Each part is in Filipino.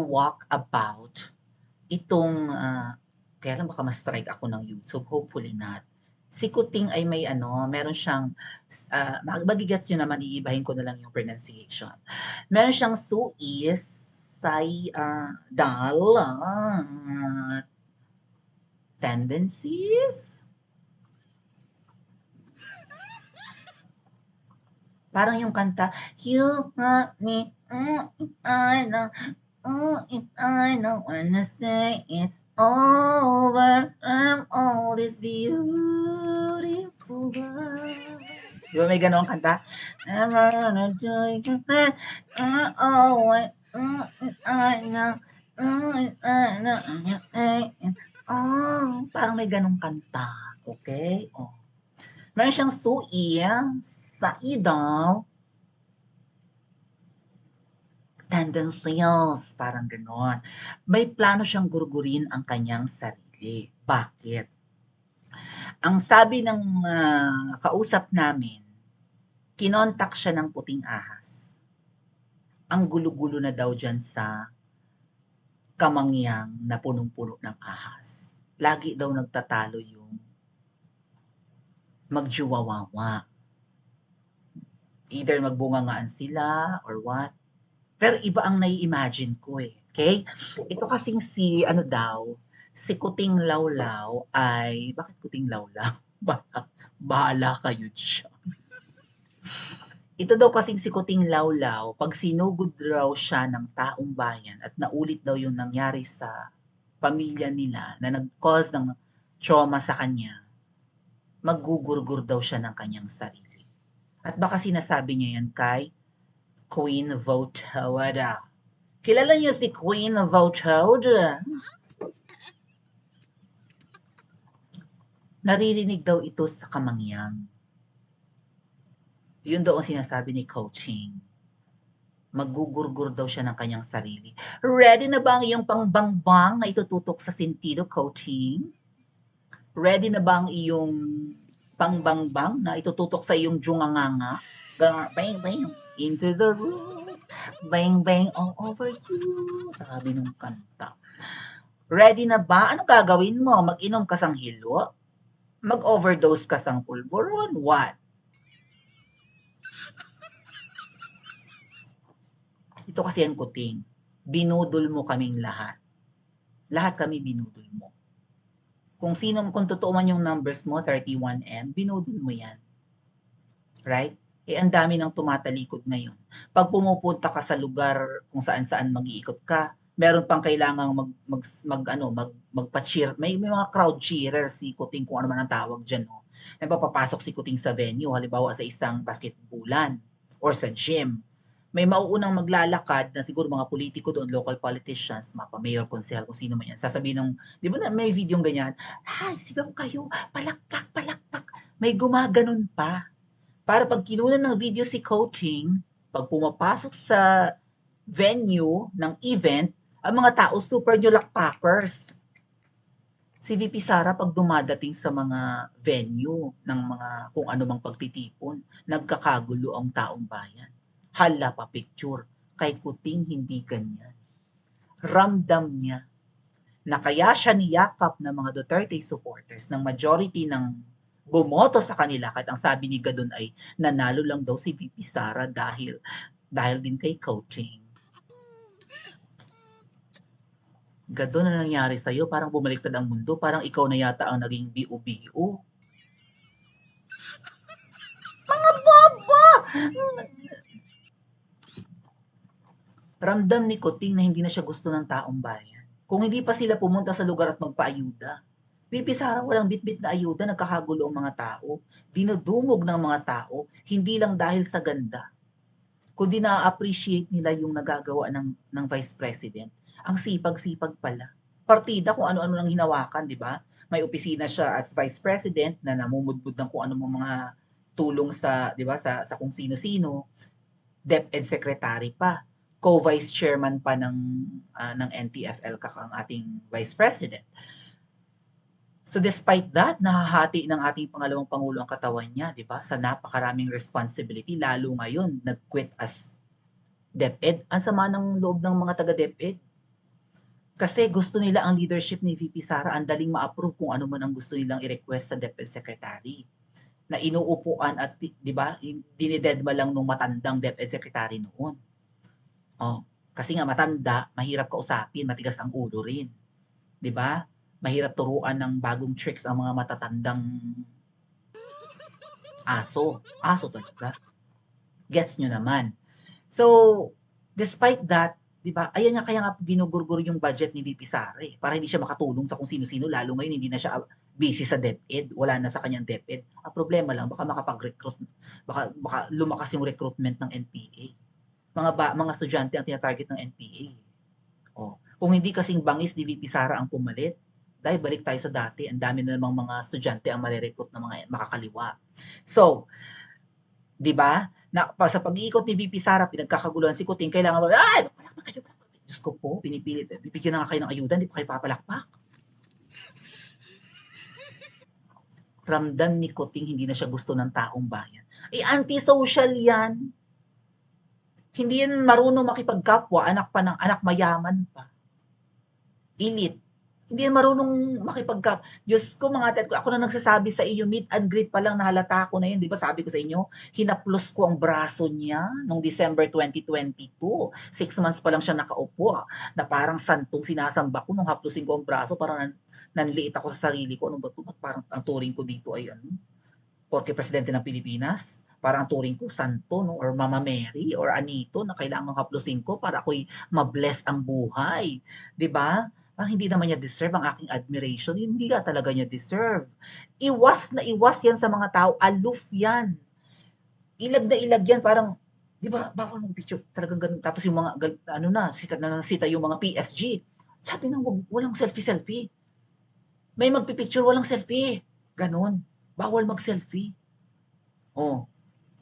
walk about itong, kaya lang baka ma-strike ako ng YouTube, hopefully not. Si Kuting ay may ano, meron siyang, magigets niyo naman, iibahin ko na lang yung pronunciation. Meron siyang suicidal tendencies. Parang yung kanta, "You got me, I know, I don't wanna say it's over, I'm all this beautiful girl." Di ba may ganong kanta? "I'm gonna do it, oh, I know, I know, oh." Parang may ganong kanta, okay? Oh. Meron siyang sa idol, tendencies, parang gano'n. May plano siyang gurgurin ang kanyang sarili. Bakit? Ang sabi ng kausap namin, kinontak siya ng puting ahas. Ang gulo-gulo na daw dyan sa kamangyang na punong-puno ng ahas. Lagi daw nagtatalo yung magjuwawawa. Either magbungangaan sila or what. Pero iba ang nai-imagine ko eh. Okay? Ito kasing si Kuting Lawlaw ay, bakit Kuting Lawlaw? Bahala kayo dyan. Ito daw kasing si Kuting Lawlaw, pag sinugod raw siya ng taong bayan at naulit daw yung nangyari sa pamilya nila na nag-cause ng trauma sa kanya, maggugurgur daw siya ng kanyang sarili. At baka sinasabi niya yan kay Queen Votoda. Kilala niyo si Queen Votoda? Naririnig daw ito sa kamangyang. Yun daw ang sinasabi ni Coaching. Maggugurgur daw siya ng kanyang sarili. Ready na ba ang iyong pangbangbang na itututok sa sentido, Coaching? Ready na ba ang iyong pangbangbang na itututok sa iyong junganganga? Bang, bang, into the room. Bang, bang, all over you. Sabi nung kanta. Ready na ba? Ano gagawin mo? Mag-inom ka sang hilo? Mag-overdose ka sang pulburon? What? Ito kasi yan, Kuting. Binudol mo kaming lahat. Lahat kami binudol mo. Kung totoo man yung numbers mo, 31M, binudol mo yan. Right? Eh, ang dami nang tumatalikod ngayon. Pag pumupunta ka sa lugar kung saan-saan mag-iikot ka, meron pang kailangang magpa-cheer. May mga crowd cheerer si Kuting, kung ano man ang tawag dyan. No? Papapasok si Kuting sa venue, halimbawa sa isang basketballan or sa gym. May mauunang maglalakad na siguro mga politiko doon, local politicians, mayor, konsehal, kung sino man yan. Sasabihin ng, di ba na may video ganyan? Ay, sigaw kayo, palakpak, palakpak. May gumaganon pa. Para pag kinunan ng video si Coaching, pag pumapasok sa venue ng event, ang mga tao super nilakpackers. Si VP Sara pag dumadating sa mga venue ng mga kung ano mang pagtitipon, nagkakagulo ang taong bayan. Hala pa picture. Kay Kuting hindi ganyan. Ramdam niya na kaya siya niyakap ng mga Duterte supporters ng majority ng bumoto sa kanila kahit ang sabi ni Gadon ay nanalo lang daw si VP Sara dahil din kay Coaching. Gadon na nangyari sa'yo, parang bumaliktad ang mundo, parang ikaw na yata ang naging biu-biu. Mga bobo! Ramdam ni Kuting na hindi na siya gusto ng taong bayan. Kung hindi pa sila pumunta sa lugar at magpaayuda, VP Sara walang bitbit na ayuda, nagkakagulo ang mga tao, dinudumog ng mga tao, hindi lang dahil sa ganda, kundi na-appreciate nila yung nagagawa ng Vice President. Ang sipag-sipag pala. Partida kung ano-ano lang hinawakan, di ba? May opisina siya as Vice President na namumudbud ng kung ano mga tulong sa, di ba, sa kung sino-sino. DepEd Secretary pa. Co-Vice Chairman pa ng NTFL ang ating Vice President. So despite that, nahahati ng ating pangalawang Pangulo ang katawan niya, di ba? Sa napakaraming responsibility, lalo ngayon, nag-quit as DepEd. Ang sama ng loob ng mga taga-DepEd. Kasi gusto nila ang leadership ni VP Sara, ang daling ma-approve kung ano man ang gusto nilang i-request sa DepEd Secretary. Na inuupuan at 'di ba, dinidedma lang nung matandang DepEd Secretary noon. Oh, kasi nga matanda, mahirap kausapin, matigas ang ulo rin, 'di ba? Mahirap turuan ng bagong tricks ang mga matatandang aso. Aso talaga. Gets nyo naman. So, despite that, 'di ba? Ayan nga kaya nga ginugurgur yung budget ni VP Sara eh, para hindi siya makatulong sa kung sino-sino lalo ngayon hindi na siya busy sa DepEd, wala na sa kanyang DepEd. Ang problema lang baka makapag-recruit, baka lumakas yung recruitment ng NPA. Mga estudyante ang tina-target ng NPA. Oh, kung hindi kasing bangis ni VP Sara ang pumalit, dahil balik tayo sa dati, ang dami na namang mga estudyante ang mare-recruit ng mga makakaliwa. So, 'di ba? Na sa pag-iikot ni VP Sara pinagkakaguluhan si Kuting kailangan ba, ay palakpak kayo, palakpak. Diyos ko po, pinipilit, bibigyan na nga kayo ng ayuda, hindi pa kayo papalakpak. Ramdam ni Kuting hindi na siya gusto ng taong bayan. Eh, anti-social yan. Hindi yan marunong makipagkapwa, anak pa ng anak mayaman pa. Elite. Hindi yan marunong makipagka. Diyos ko mga tet ko, ako na nagsasabi sa iyo, meet and greet pa lang nahalata ko na yun. Di ba sabi ko sa inyo, hinaplos ko ang braso niya noong December 2022. 6 months pa lang siya nakaupo. Na parang santong sinasamba ko nung haplosin ko ang braso. Parang nanliit ako sa sarili ko. Ano ba ito? Ba't parang ang turing ko dito ay ano? Porke presidente ng Pilipinas? Parang ang turing ko santo, no? Or Mama Mary, or Anito, na kailangan haplosin ko para ako'y mabless ang buhay. Di ba? Parang hindi naman niya deserve ang aking admiration. Hindi ka talaga niya deserve. Iwas na iwas yan sa mga tao. Aloof yan. Ilag na ilag yan. Parang, di ba, bawal mong picture. Talagang ganun. Tapos yung mga, ano na, sikat na nasita yung mga PSG. Sabi na, walang selfie-selfie. May magpipicture, walang selfie. Ganon. Bawal mag-selfie. Oh,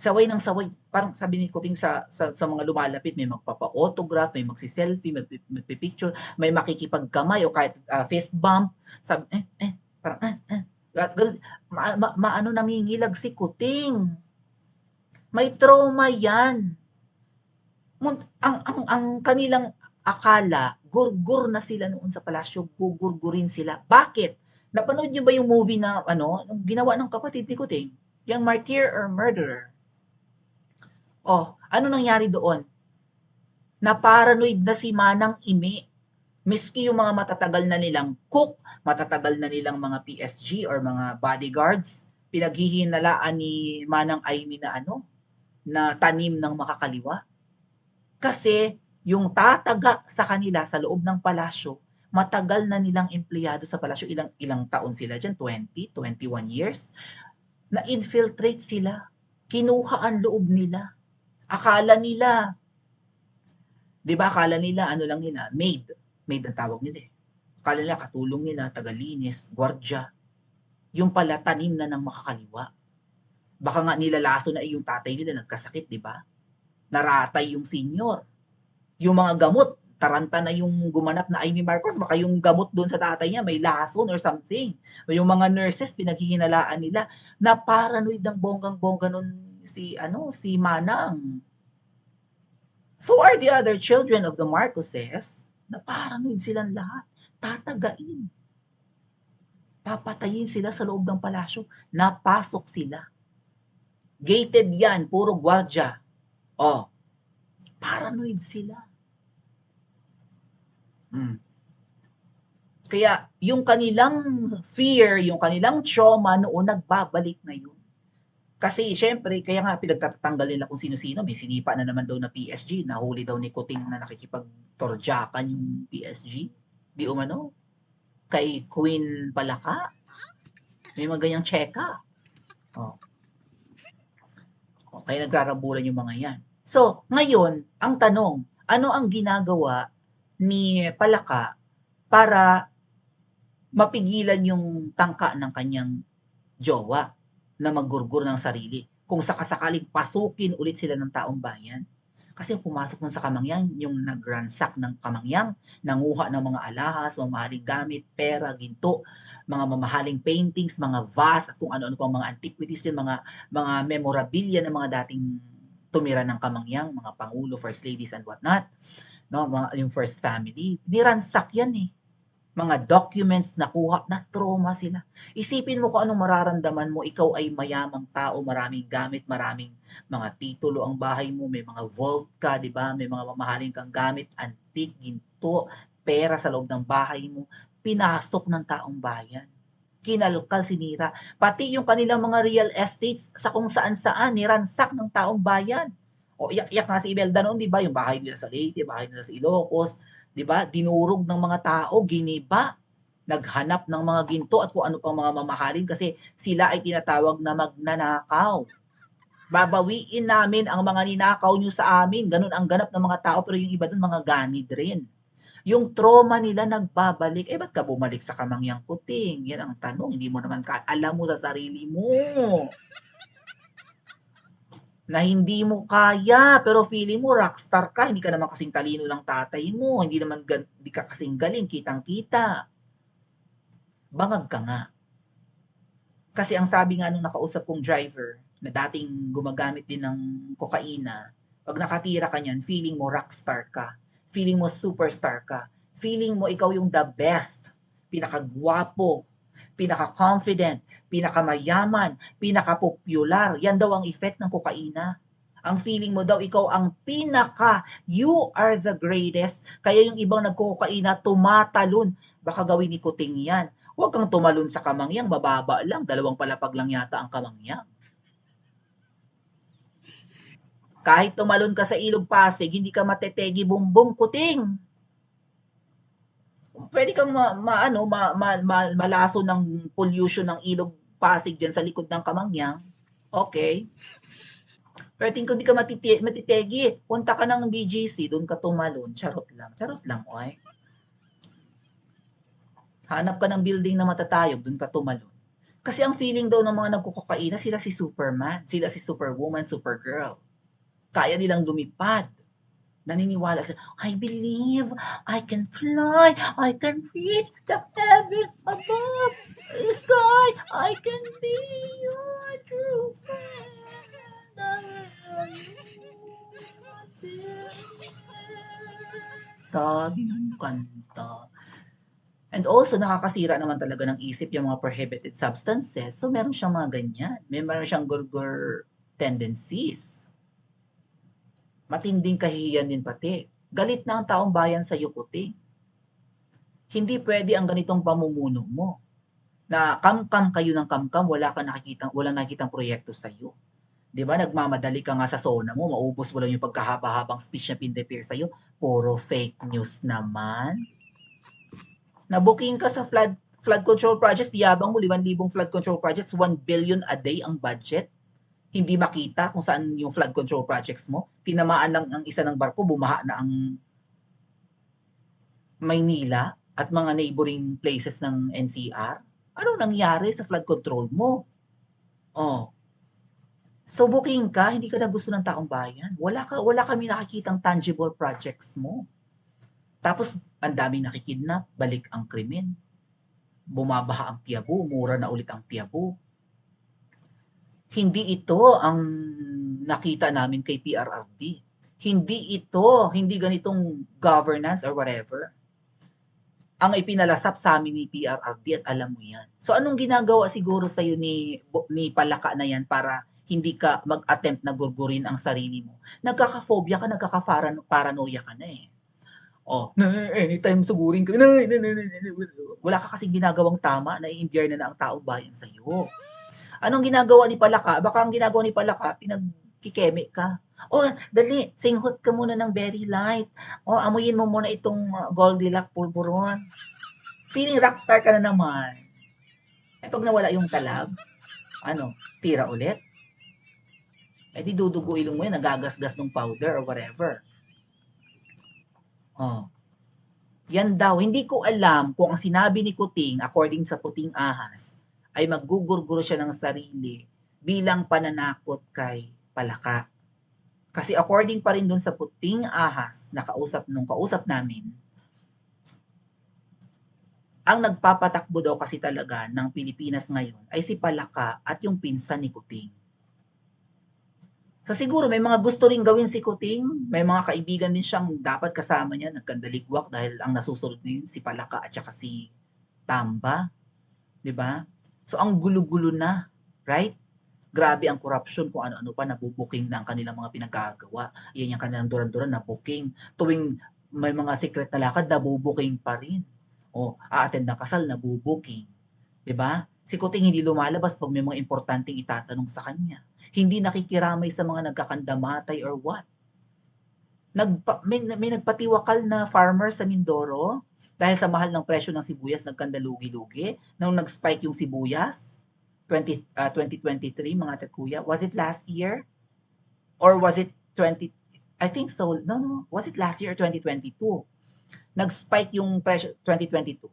saway ng saway. Parang sabi ni Kuting sa mga lumalapit, may magpapa-autograph, may magsi-selfie, magpipicture, may makikipagkamay o kahit fist bump. Sabi, parang, maano nangingilag si Kuting. May trauma yan. Ang kanilang akala, gurgur na sila noon sa palasyo, gugurgurin sila. Bakit? Napanood niyo ba yung movie na ano, ginawa ng kapatid ni Kuting? Yung Martyr or Murderer? Oh, ano nangyari doon? Na paranoid na si Manang Ime. Miski yung mga matatagal na nilang cook, matatagal na nilang mga PSG or mga bodyguards, pinaghihinalaan ni Manang Aimee na ano, na tanim ng makakaliwa. Kasi yung tataga sa kanila sa loob ng palasyo, matagal na nilang empleyado sa palasyo, ilang taon sila diyan, 21 years. Na-infiltrate sila. Kinuha ang loob nila. Akala nila, 'di ba akala nila ano lang nila, maid. Maid ang tawag nila eh. Akala nila katulong nila, tagalinis, gwardya. Yung pala tanim na ng makakaliwa. Baka nga nilalaso na yung tatay nila nagkasakit, 'di ba? Naratay yung senior. Yung mga gamot, taranta na yung gumanap na Amy Marcos, baka yung gamot doon sa tatay niya may lason or something. O yung mga nurses pinaghihinalaan nila na paranoid ng bonggang-bongga nun si Manang. So are the other children of the Marcoses na paranoid silang lahat. Tatagain. Papatayin sila sa loob ng palasyo. Napasok sila. Gated yan, puro gwardya. Oh, paranoid sila. Kaya yung kanilang fear, yung kanilang trauma noon nagbabalik ngayon. Kasi syempre, kaya nga pinagtatanggal nila kung sino-sino. May sinipa na naman daw na PSG. Nahuli daw ni Kuting na nakikipagtorjakan yung PSG. Di umano. Kay Queen Palaka. May mga ganyang cheka. Oh. Kaya nagrarabulan yung mga yan. So, ngayon, ang tanong, ano ang ginagawa ni Palaka para mapigilan yung tangka ng kanyang jowa na maggurgur ng sarili kung sakasakaling pasukin ulit sila ng taong bayan. Kasi pumasok nun sa Kamangyang, yung nag-ransack ng Kamangyang, nanguha ng mga alahas, mamahaling gamit, pera, ginto, mga mamahaling paintings, mga vase, at kung ano-ano pang mga antiquities yun, mga memorabilia ng mga dating tumira ng Kamangyang, mga pangulo, first ladies and whatnot. no, yung first family, niransak yan eh. Mga documents nakuha, na trauma sila. Isipin mo kung anong mararamdaman mo, ikaw ay mayamang tao, maraming gamit, maraming mga titulo ang bahay mo, may mga vault ka, di ba? May mga mamahaling kang gamit, antique, ginto, pera sa loob ng bahay mo, pinasok ng taong bayan. Kinalkal, sinira. Pati yung kanilang mga real estates sa kung saan-saan, niransak ng taong bayan. O iyak-iyak nga si Imelda noon, di ba? Yung bahay nila sa Leyte, bahay nila sa Ilocos, 'di ba? Dinurog ng mga tao, giniba, naghanap ng mga ginto at kung ano pang mga mamahalin kasi sila ay tinatawag na magnanakaw. Babawiin namin ang mga ninakaw nyo sa amin. Ganun ang ganap ng mga tao pero yung iba dun mga ganid rin. Yung trauma nila nagbabalik. Eh, ba't ka bumalik sa Kamangyang Kuting? Yan ang tanong. Hindi mo naman alam mo sa sarili mo na hindi mo kaya, pero feeling mo rockstar ka, hindi ka naman kasing talino ng tatay mo, hindi ka kasing galing, kitang-kita. Bangag ka nga. Kasi ang sabi nga nung nakausap kong driver, na dating gumagamit din ng kokaina, pag nakatira ka niyan, feeling mo rockstar ka. Feeling mo superstar ka. Feeling mo ikaw yung the best. Pinakagwapo, pinaka-confident, pinakamayaman, pinaka-popular. Yan daw ang effect ng kokaina. Ang feeling mo daw, ikaw ang you are the greatest. Kaya yung ibang nagkokaina, tumatalon. Baka gawin ni Kuting yan. Huwag kang tumalon sa Kamangyang, mababa lang. 2 palapag lang yata ang Kamangyang. Kahit tumalon ka sa Ilog Pasig, hindi ka matetegi bumbong Kuting. Pwede kang malaso ng pollution ng Ilog Pasig dyan sa likod ng Kamangyang. Okay. Pero tingin ko di ka matitegi. Punta ka ng BGC, doon ka tumalon. Charot lang. Charot lang, oy. Hanap ka ng building na matatayog, doon ka tumalon. Kasi ang feeling daw ng mga nagkukokaina, sila si Superman, sila si Superwoman, Supergirl. Kaya nilang lumipad. Naniniwala sila, I believe I can fly, I can reach the heaven above, the sky, I can be your true friend. Sabi ng kanta. And also, nakakasira naman talaga ng isip yung mga prohibited substances. So, meron siyang mga ganyan. Meron siyang gurgur tendencies. Matinding kahihiyan din pati. Galit na ang taong bayan sa Kuting. Hindi pwede ang ganitong pamumuno mo. Na kamkam kayo ng kamkam, walang nakikitang proyekto sa iyo. 'Di ba? Nagmamadali ka nga sa SONA mo, maubos mo lang yung pagkahaba-habang speech na pinrepare sa iyo, puro fake news naman. Nabuking ka sa flood control projects, yabang mo 5,000 flood control projects, 1 billion a day ang budget. Hindi makita kung saan yung flood control projects mo. Tinamaan lang ang isa ng barko, bumaha na ang Maynila at mga neighboring places ng NCR. Anong nangyari sa flood control mo? Oh. So booking ka, hindi ka na gusto ng taong bayan. Wala kami nakikitang tangible projects mo. Tapos ang daming nakikidnap, balik ang krimen. Bumabaha ang Tiabu, mura na ulit ang Tiabu. Hindi ito ang nakita namin kay PRRD. Hindi ganitong governance or whatever ang ipinalasap sa amin ni PRRD at alam mo yan. So anong ginagawa siguro sa iyo ni Palaka na yan para hindi ka mag-attempt na gurgurin ang sarili mo? Nagkaka-phobia ka, nagkaka-paranoia ka na eh. Oh, anytime sugurin ka, wala ka kasing ginagawang tama, naiimbyer na ang taong bayan sa iyo. Anong ginagawa ni Palaka? Baka ang ginagawa ni Palaka, pinagkikeme ka. Oh, dali, singhot ka muna ng very light. Oh, amuyin mo muna itong Goldilocks pulburon. Feeling rockstar ka na naman. Eh, pag nawala yung talab, tira ulit? Eh, di dudugo ilong mo yan, nagagasgas ng powder or whatever. Oh. Yan daw. Hindi ko alam kung ang sinabi ni Kuting, according sa Puting Ahas, ay maggugurguro siya ng sarili bilang pananakot kay Palaka. Kasi according pa rin dun sa Puting Ahas na kausap namin, ang nagpapatakbo daw kasi talaga ng Pilipinas ngayon ay si Palaka at yung pinsan ni Kuting. Siguro may mga gusto ring gawin si Kuting, may mga kaibigan din siyang dapat kasama niya, nagkandaligwak dahil ang nasusunod ngayon si Palaka at saka si Tamba, 'di ba? So ang gulo-gulo na, right? Grabe ang corruption kung ano-ano pa nabu-booking na ang kanilang mga pinagkakagawa. Yan yung kanilang duran-duran na-booking. Tuwing may mga secret na lakad, nabu-booking pa rin. O, a-attend ng kasal, nabu-booking. 'Di ba? Si Kuting hindi lumalabas 'pag may mga importanteng itatanong sa kanya. Hindi nakikiramay sa mga nagkakandamatay or what. May nagpatiwakal na farmer sa Mindoro dahil sa mahal ng presyo ng sibuyas nagkandalugi-lugi nung nag-spike yung sibuyas 2023 mga tekuya. Was it last year? Or was it 20 I think so. No, no. Was it last year or 2022? Nag-spike yung presyo 2022.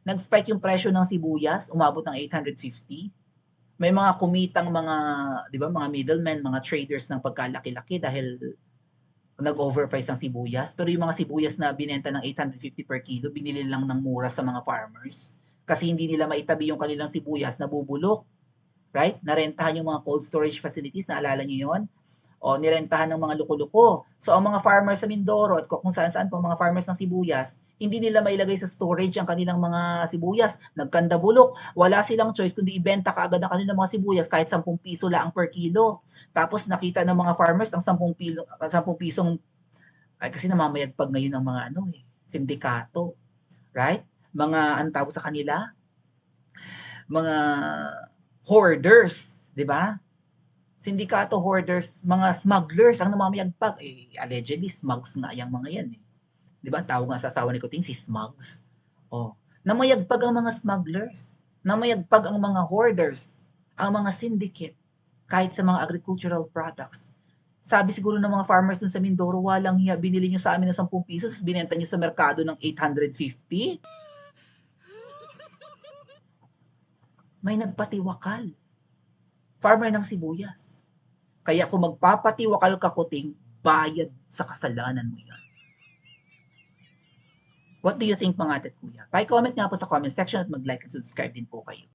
Nag-spike yung presyo ng sibuyas, umabot ng 850. May mga kumitang mga, 'di ba, mga middlemen, mga traders ng pagkalaki-laki dahil nag-overprice ang sibuyas. Pero yung mga sibuyas na binenta ng 850 per kilo, binili lang ng mura sa mga farmers. Kasi hindi nila maitabi yung kanilang sibuyas, nabubulok, right? Narentahan yung mga cold storage facilities, naalala niyo yon? O nirentahan ng mga loko-loko. So ang mga farmers sa Mindoro at kung saan-saan pang mga farmers ng sibuyas, hindi nila mailagay sa storage ang kanilang mga sibuyas. Nagkandabulok. Wala silang choice kundi ibenta kaagad ang kanilang mga sibuyas kahit 10 piso lang per kilo. Tapos nakita ng mga farmers ang 10 pisong ay kasi namamayagpag ngayon ang mga ano eh, sindikato, right? Mga ang tawag sa kanila, mga hoarders, 'di ba? Sindikato, hoarders, mga smugglers ang namamayagpag. Eh, allegedly, smugs nga yung mga yan eh. Di ba? Tawag nga sa asawa ni Kuting, si Smugs. Oh. Namayagpag ang mga smugglers. Namayagpag ang mga hoarders. Ang mga syndicate. Kahit sa mga agricultural products. Sabi siguro ng mga farmers dun sa Mindoro, walang hiya, binili nyo sa amin ng 10 piso, tapos binenta nyo sa merkado ng 850. May nagpatiwakal. Farmer ng sibuyas. Kaya kung magpapatiwakal ka Kuting, bayad sa kasalanan mo yan. What do you think mga ate at kuya? Pa-comment nga po sa comment section at mag-like and subscribe din po kayo.